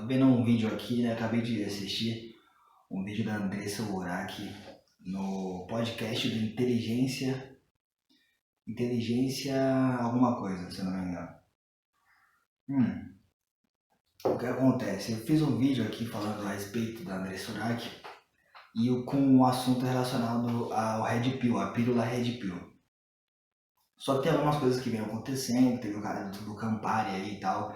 Tô vendo um vídeo aqui, né? Acabei de assistir um vídeo da Andressa Urach no podcast do Inteligência alguma coisa, se eu não me engano. O que acontece? Eu fiz um vídeo aqui falando a respeito da Andressa Urach com um assunto relacionado ao Red Pill, a pílula Red Pill. Só que tem algumas coisas que vem acontecendo, teve o cara do Campari aí e tal,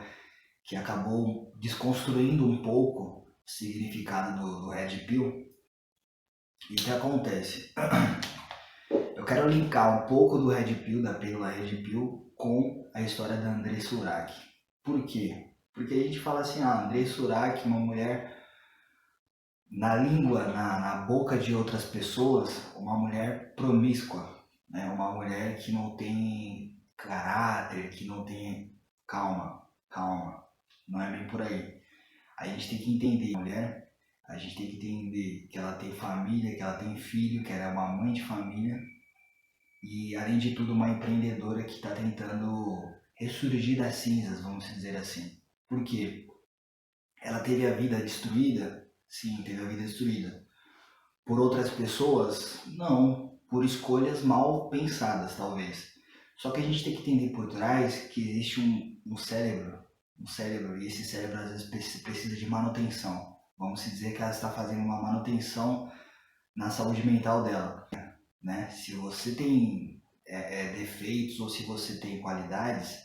que acabou desconstruindo um pouco o significado do Red Pill. E o que acontece? Eu quero linkar um pouco do Red Pill, da pílula Red Pill, com a história da Andressa Urach. Por quê? Porque a gente fala assim, Andressa Urach, uma mulher na língua, na boca de outras pessoas, uma mulher promíscua, né? Uma mulher que não tem caráter, que não tem... Calma, não é bem por aí. A gente tem que entender a mulher, a gente tem que entender que ela tem família, que ela tem filho, que ela é uma mãe de família e, além de tudo, uma empreendedora que está tentando ressurgir das cinzas, vamos dizer assim. Por quê? Ela teve a vida destruída? Sim, teve a vida destruída. Por outras pessoas? Não, por escolhas mal pensadas, talvez. Só que a gente tem que entender por trás que existe um cérebro, e esse cérebro às vezes precisa de manutenção. Vamos dizer que ela está fazendo uma manutenção na saúde mental dela, né? Se você tem defeitos ou se você tem qualidades,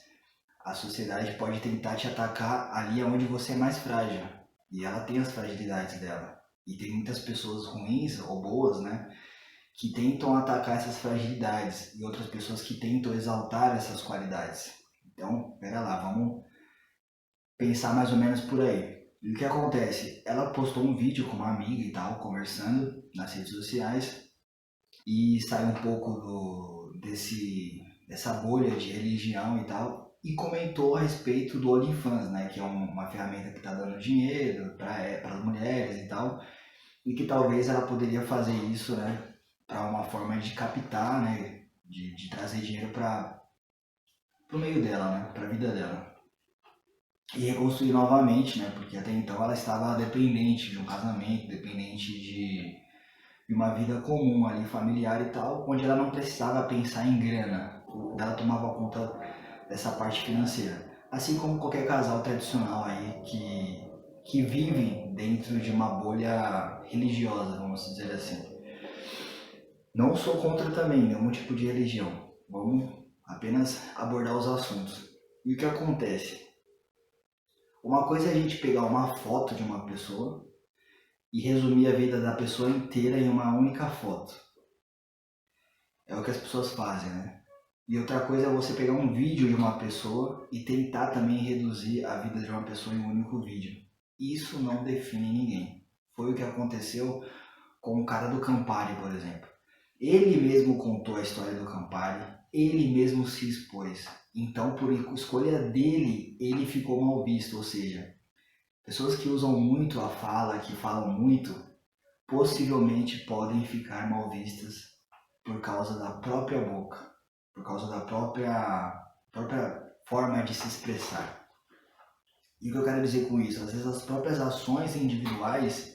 a sociedade pode tentar te atacar ali onde você é mais frágil. E ela tem as fragilidades dela. E tem muitas pessoas ruins ou boas, né, que tentam atacar essas fragilidades e outras pessoas que tentam exaltar essas qualidades. Então, pera lá, vamos pensar mais ou menos por aí. E o que acontece? Ela postou um vídeo com uma amiga e tal, conversando nas redes sociais, e saiu um pouco dessa bolha de religião e tal, e comentou a respeito do OnlyFans, né, que é uma ferramenta que está dando dinheiro para as mulheres e tal, e que talvez ela poderia fazer isso, né, para uma forma de captar, né, de trazer dinheiro para o meio dela, né, para a vida dela. E reconstruir novamente, né, porque até então ela estava dependente de um casamento, dependente de uma vida comum ali, familiar e tal, onde ela não precisava pensar em grana, ela tomava conta dessa parte financeira. Assim como qualquer casal tradicional aí que vive dentro de uma bolha religiosa, vamos dizer assim. Não sou contra também nenhum tipo de religião. Vamos apenas abordar os assuntos. E o que acontece? Uma coisa é a gente pegar uma foto de uma pessoa e resumir a vida da pessoa inteira em uma única foto. É o que as pessoas fazem, né? E outra coisa é você pegar um vídeo de uma pessoa e tentar também reduzir a vida de uma pessoa em um único vídeo. Isso não define ninguém. Foi o que aconteceu com o cara do Campari, por exemplo. Ele mesmo contou a história do Campari, ele mesmo se expôs. Então, por escolha dele, ele ficou mal visto. Ou seja, pessoas que usam muito a fala, que falam muito, possivelmente podem ficar mal vistas por causa da própria boca, por causa da própria forma de se expressar. E o que eu quero dizer com isso? Às vezes as próprias ações individuais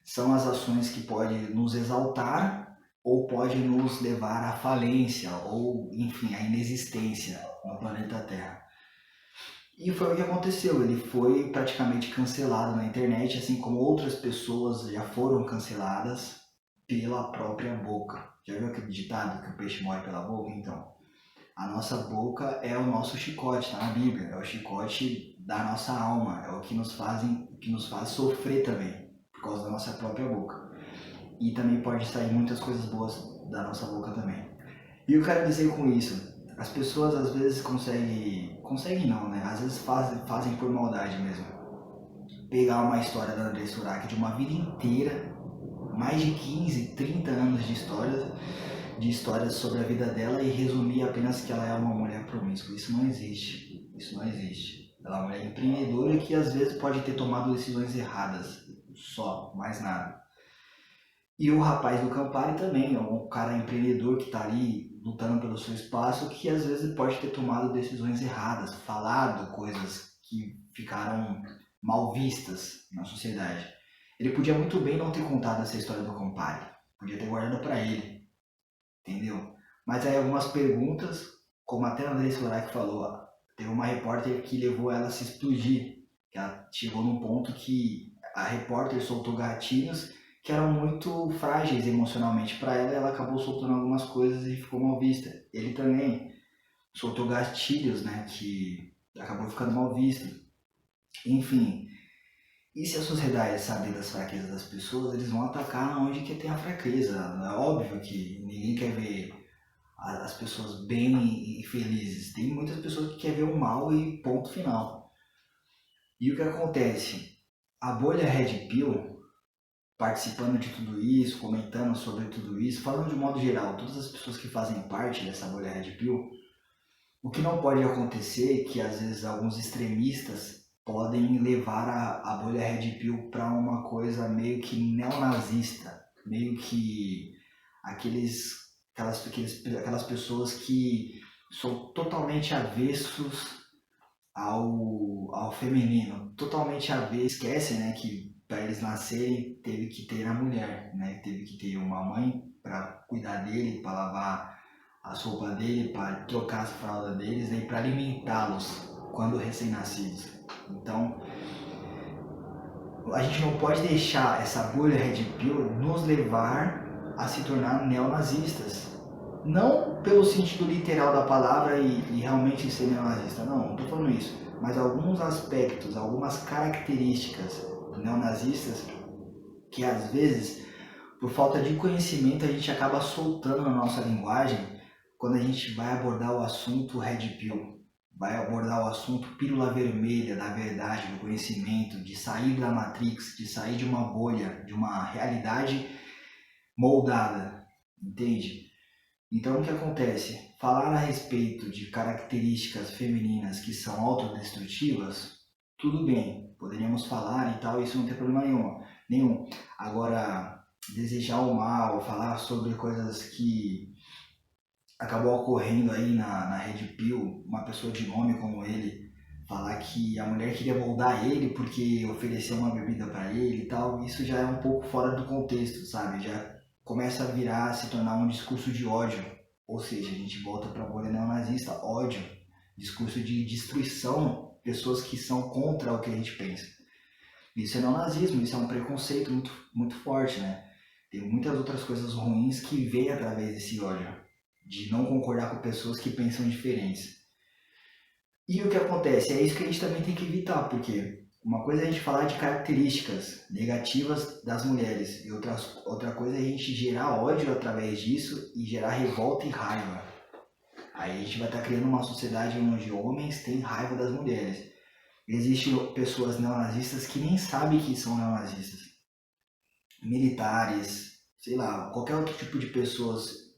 são as ações que podem nos exaltar ou pode nos levar à falência ou, enfim, à inexistência no planeta Terra. E foi o que aconteceu, ele foi praticamente cancelado na internet, assim como outras pessoas já foram canceladas pela própria boca. Já viu aquele ditado que o peixe morre pela boca? Então, a nossa boca é o nosso chicote, está na Bíblia, é o chicote da nossa alma, é o que nos faz sofrer também, por causa da nossa própria boca. E também pode sair muitas coisas boas da nossa boca também. E eu quero dizer com isso, as pessoas às vezes conseguem não, né? Às vezes fazem por maldade mesmo. Pegar uma história da Andressa Urach de uma vida inteira, mais de 15, 30 anos de histórias sobre a vida dela e resumir apenas que ela é uma mulher promíscua. Isso não existe. Ela é uma mulher empreendedora que às vezes pode ter tomado decisões erradas, só, mais nada. E o rapaz do Campari também é um cara empreendedor que está ali lutando pelo seu espaço, que às vezes pode ter tomado decisões erradas, falado coisas que ficaram mal vistas na sociedade. Ele podia muito bem não ter contado essa história do compadre, podia ter guardado para ele, entendeu? Mas aí algumas perguntas, como até a Andressa Urach falou, teve uma repórter que levou ela a se explodir, que ela chegou num ponto que a repórter soltou gatilhos que eram muito frágeis emocionalmente para ela e ela acabou soltando algumas coisas e ficou mal vista. Ele também soltou gatilhos, né, que acabou ficando mal visto. Enfim, e se a sociedade saber das fraquezas das pessoas, eles vão atacar onde que tem a fraqueza. É óbvio que ninguém quer ver as pessoas bem e felizes. Tem muitas pessoas que querem ver o mal e ponto final. E o que acontece? A bolha Red Pill, participando de tudo isso, comentando sobre tudo isso, falando de modo geral, todas as pessoas que fazem parte dessa bolha Red Pill, o que não pode acontecer é que às vezes alguns extremistas podem levar a bolha Red Pill para uma coisa meio que neonazista, meio que aquelas pessoas que são totalmente avessos ao feminino, totalmente avessos, esquecem, né, que para eles nascerem teve que ter a mulher, né, teve que ter uma mãe para cuidar dele, para lavar as roupas dele, para trocar as fraldas deles, né, e para alimentá-los quando recém-nascidos. Então, a gente não pode deixar essa bolha Red Pill nos levar a se tornar neonazistas. Não pelo sentido literal da palavra e realmente ser neonazista, não estou falando isso. Mas alguns aspectos, algumas características neonazistas que às vezes, por falta de conhecimento, a gente acaba soltando na nossa linguagem quando a gente vai abordar o assunto Red Pill. Vai abordar o assunto pílula vermelha da verdade, do conhecimento, de sair da Matrix, de sair de uma bolha, de uma realidade moldada, entende? Então o que acontece? Falar a respeito de características femininas que são autodestrutivas, tudo bem, poderíamos falar e tal, isso não tem problema nenhum. Agora, desejar o mal, falar sobre coisas que acabou ocorrendo aí na Red Pill, uma pessoa de nome como ele, falar que a mulher queria moldar ele porque ofereceu uma bebida para ele e tal, isso já é um pouco fora do contexto, sabe? Já começa a virar, se tornar um discurso de ódio, ou seja, a gente volta para a bolha neonazista, ódio, discurso de destruição, pessoas que são contra o que a gente pensa. Isso é neonazismo, isso é um preconceito muito, muito forte, né? Tem muitas outras coisas ruins que vêm através desse ódio, de não concordar com pessoas que pensam diferentes. E o que acontece? É isso que a gente também tem que evitar, porque uma coisa é a gente falar de características negativas das mulheres, e outra coisa é a gente gerar ódio através disso e gerar revolta e raiva. Aí a gente vai estar criando uma sociedade onde homens têm raiva das mulheres. Existem pessoas neonazistas que nem sabem que são neonazistas. Militares, sei lá, qualquer outro tipo de pessoas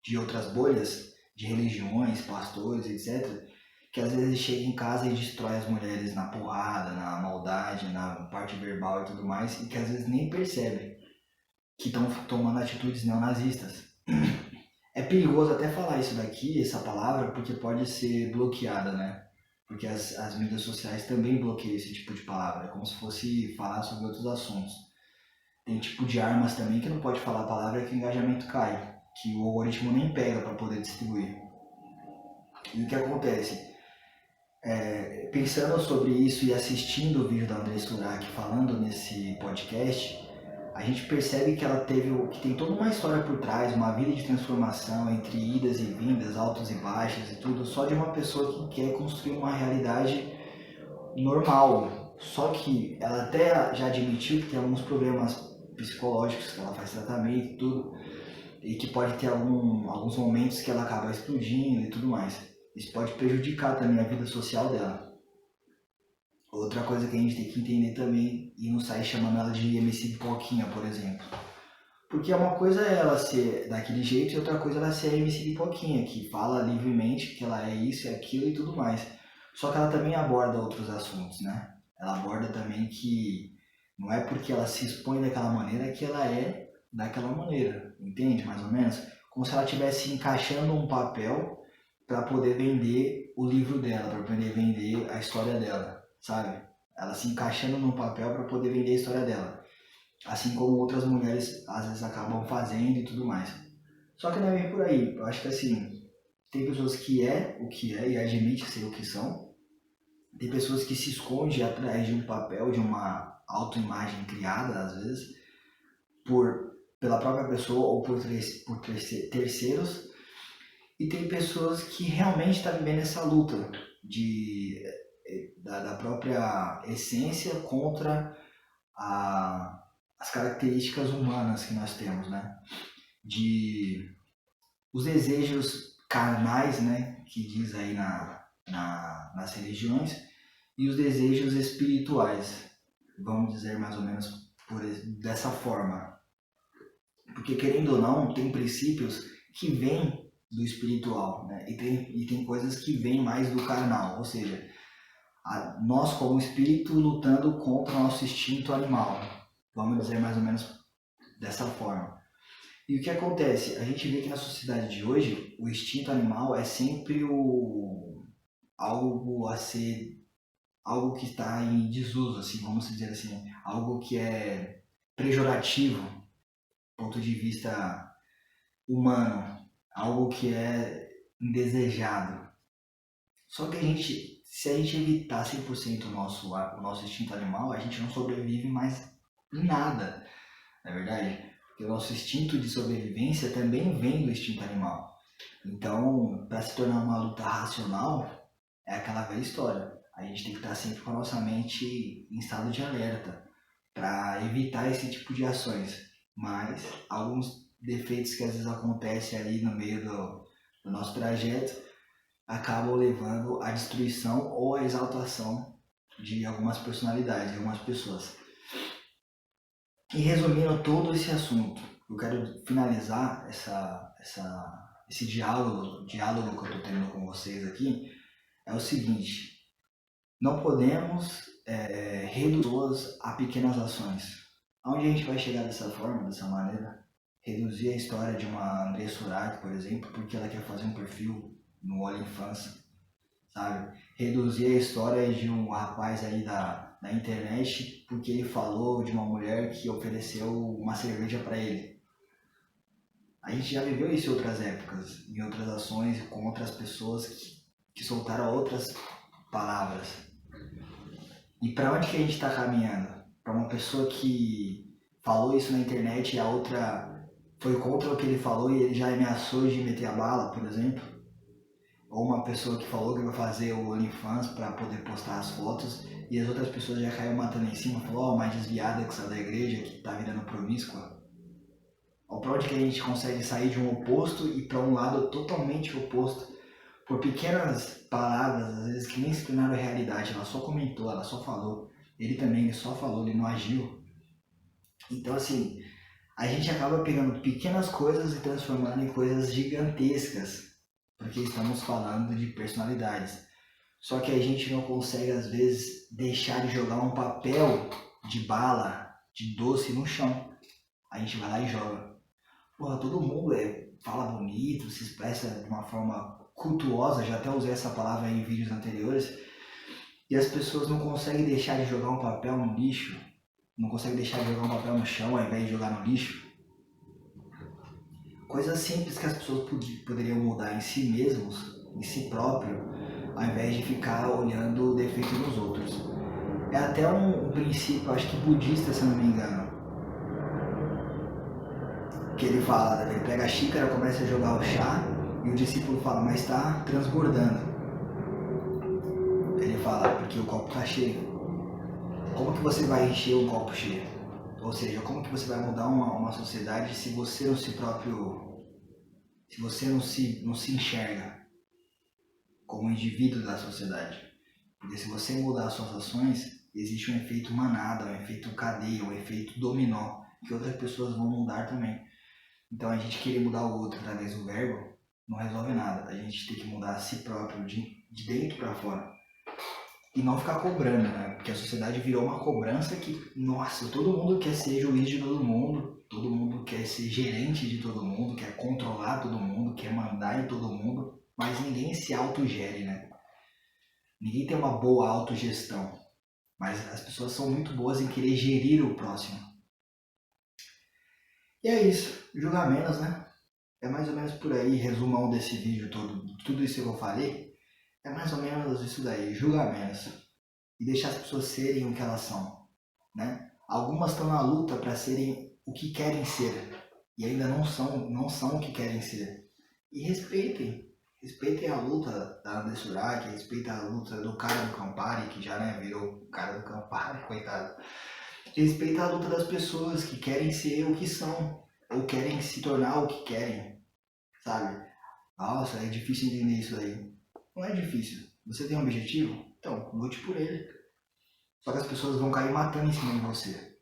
de outras bolhas, de religiões, pastores, etc., que às vezes chega em casa e destrói as mulheres na porrada, na maldade, na parte verbal e tudo mais, e que às vezes nem percebe que estão tomando atitudes neonazistas. É perigoso até falar isso daqui, essa palavra, porque pode ser bloqueada, né? Porque as mídias sociais também bloqueiam esse tipo de palavra, é como se fosse falar sobre outros assuntos. Tem tipo de armas também que não pode falar a palavra que o engajamento cai, que o algoritmo nem pega para poder distribuir. E o que acontece? Pensando sobre isso e assistindo o vídeo da Andressa Urach falando nesse podcast, a gente percebe que ela que tem toda uma história por trás, uma vida de transformação entre idas e vindas, altos e baixos e tudo, só de uma pessoa que quer construir uma realidade normal. Só que ela até já admitiu que tem alguns problemas psicológicos, que ela faz tratamento e tudo, e que pode ter alguns momentos que ela acaba explodindo e tudo mais. Isso pode prejudicar também a vida social dela. Outra coisa que a gente tem que entender também, e não sair chamando ela de MC Pipoquinha, por exemplo. Porque uma coisa é ela ser daquele jeito e outra coisa é ela ser a MC Pipoquinha, que fala livremente que ela é isso, é aquilo e tudo mais. Só que ela também aborda outros assuntos, né? Ela aborda também que não é porque ela se expõe daquela maneira que ela é daquela maneira, entende? Mais ou menos? Como se ela estivesse encaixando um papel para poder vender o livro dela, para poder vender a história dela, sabe? ela se encaixando num papel para poder vender a história dela. Assim como outras mulheres às vezes acabam fazendo e tudo mais. Só que não é bem por aí. Eu acho que assim, tem pessoas que é o que é e admite ser o que são. Tem pessoas que se escondem atrás de um papel, de uma autoimagem criada, às vezes, pela própria pessoa ou por terceiros. E tem pessoas que realmente estão vivendo essa luta da própria essência contra as características humanas que nós temos, né? De os desejos carnais, né? Que diz aí nas religiões, e os desejos espirituais, vamos dizer mais ou menos dessa forma. Porque, querendo ou não, tem princípios que vêm do espiritual, né? E tem coisas que vêm mais do carnal, ou seja, nós como espírito lutando contra o nosso instinto animal, vamos dizer mais ou menos dessa forma. E o que acontece? A gente vê que na sociedade de hoje, o instinto animal é sempre algo que está em desuso, assim, vamos dizer assim, algo que é pejorativo, do ponto de vista humano, algo que é indesejado. Só que se a gente evitar 100% o nosso instinto animal, a gente não sobrevive mais em nada, não é verdade? Porque o nosso instinto de sobrevivência também vem do instinto animal. Então, para se tornar uma luta racional, é aquela velha história. A gente tem que estar sempre com a nossa mente em estado de alerta para evitar esse tipo de ações. Mas alguns defeitos que às vezes acontecem ali no meio do nosso trajeto acabam levando à destruição ou à exaltação de algumas personalidades, de algumas pessoas. E resumindo todo esse assunto, eu quero finalizar esse diálogo que eu estou tendo com vocês aqui, é o seguinte: não podemos reduzir a pequenas ações. Aonde a gente vai chegar dessa forma, dessa maneira? Reduzir a história de uma Andressa Urach, por exemplo, porque ela quer fazer um perfil no OnlyFans, sabe? Reduzir a história de um rapaz aí da internet porque ele falou de uma mulher que ofereceu uma cerveja para ele. A gente já viveu isso em outras épocas, em outras ações, com outras pessoas que soltaram outras palavras. E para onde que a gente está caminhando? Para uma pessoa que falou isso na internet e a outra foi contra o que ele falou e ele já ameaçou de meter a bala, por exemplo? Ou uma pessoa que falou que vai fazer o OnlyFans para poder postar as fotos e as outras pessoas já caíram matando em cima, falou, uma desviada que saiu da igreja, que tá virando promíscua. Ou para onde que a gente consegue sair de um oposto e para um lado totalmente oposto, por pequenas palavras, às vezes que nem se tornaram realidade, ela só comentou, ela só falou, ele também, ele só falou, ele não agiu. Então assim, a gente acaba pegando pequenas coisas e transformando em coisas gigantescas, porque estamos falando de personalidades. Só que a gente não consegue, às vezes, deixar de jogar um papel de bala, de doce no chão. A gente vai lá e joga. Porra, todo mundo fala bonito, se expressa de uma forma cultuosa, já até usei essa palavra em vídeos anteriores, e as pessoas não conseguem deixar de jogar um papel no lixo, não conseguem deixar de jogar um papel no chão ao invés de jogar no lixo. Coisas simples que as pessoas poderiam mudar em si mesmos, em si próprio, ao invés de ficar olhando o defeito dos outros. É até um princípio, acho que budista, se eu não me engano, que ele fala, ele pega a xícara, começa a jogar o chá, e o discípulo fala, mas está transbordando. Ele fala, porque o copo está cheio. Como que você vai encher um copo cheio? Ou seja, como que você vai mudar uma sociedade se você não se enxerga como indivíduo da sociedade? Porque se você mudar as suas ações, existe um efeito manada, um efeito cadeia, um efeito dominó, que outras pessoas vão mudar também. Então a gente querer mudar o outro através do verbo não resolve nada. A gente tem que mudar a si próprio, de dentro para fora. E não ficar cobrando, né? Porque a sociedade virou uma cobrança que, nossa, todo mundo quer ser juiz de todo mundo quer ser gerente de todo mundo, quer controlar todo mundo, quer mandar em todo mundo, mas ninguém se autogere, né? Ninguém tem uma boa autogestão. Mas as pessoas são muito boas em querer gerir o próximo. E é isso, julgar menos, né? É mais ou menos por aí, resumão desse vídeo todo, tudo isso que eu falei, é mais ou menos isso daí, julgar menos. E deixar as pessoas serem o que elas são, né? Algumas estão na luta para serem o que querem ser, e ainda não são o que querem ser. E respeitem a luta da André Surak, respeitem a luta do cara do Campari, que já virou o cara do Campari, coitado. Respeita a luta das pessoas que querem ser o que são, ou querem se tornar o que querem, sabe? Nossa, é difícil entender isso aí. Não é difícil. Você tem um objetivo? Então, lute por ele. Só que as pessoas vão cair matando em cima de você.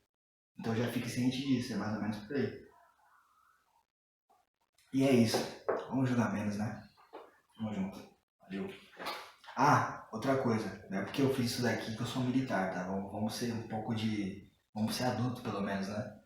Então já fique ciente disso, é mais ou menos por aí. E é isso. Vamos jogar menos, né? Tamo junto. Valeu. Ah, outra coisa. Não é porque eu fiz isso daqui que eu sou militar, tá? Vamos ser um pouco de... Vamos ser adulto, pelo menos, né?